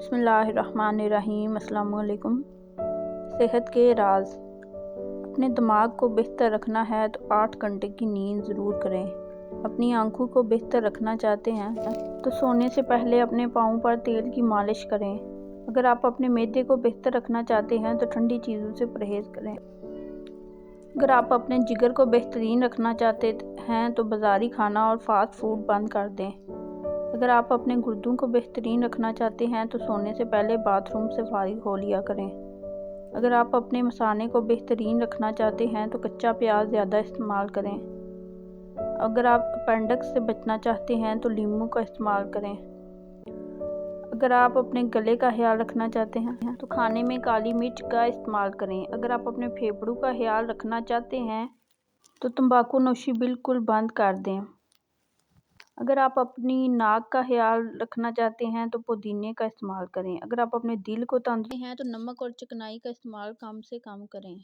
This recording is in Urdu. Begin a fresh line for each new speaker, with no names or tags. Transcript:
بسم اللہ الرحمن الرحیم۔ السلام علیکم۔ صحت کے راز۔ اپنے دماغ کو بہتر رکھنا ہے تو 8 گھنٹے کی نیند ضرور کریں۔ اپنی آنکھوں کو بہتر رکھنا چاہتے ہیں تو سونے سے پہلے اپنے پاؤں پر تیل کی مالش کریں۔ اگر آپ اپنے معدے کو بہتر رکھنا چاہتے ہیں تو ٹھنڈی چیزوں سے پرہیز کریں۔ اگر آپ اپنے جگر کو بہترین رکھنا چاہتے ہیں تو بازاری کھانا اور فاسٹ فوڈ بند کر دیں۔ اگر آپ اپنے گردوں کو بہترین رکھنا چاہتے ہیں تو سونے سے پہلے باتھ روم سے فارغ ہو لیا کریں۔ اگر آپ اپنے مثانے کو بہترین رکھنا چاہتے ہیں تو کچا پیاز زیادہ استعمال کریں۔ اگر آپ اپینڈکس سے بچنا چاہتے ہیں تو لیموں کا استعمال کریں۔ اگر آپ اپنے گلے کا خیال رکھنا چاہتے ہیں تو کھانے میں کالی مرچ کا استعمال کریں۔ اگر آپ اپنے پھیپھڑوں کا خیال رکھنا چاہتے ہیں تو تمباکو نوشی بالکل بند کر دیں۔ اگر آپ اپنی ناک کا خیال رکھنا چاہتے ہیں تو پودینے کا استعمال کریں۔ اگر آپ اپنے دل کو تندرست ہیں تو نمک اور چکنائی کا استعمال کم سے کم کریں۔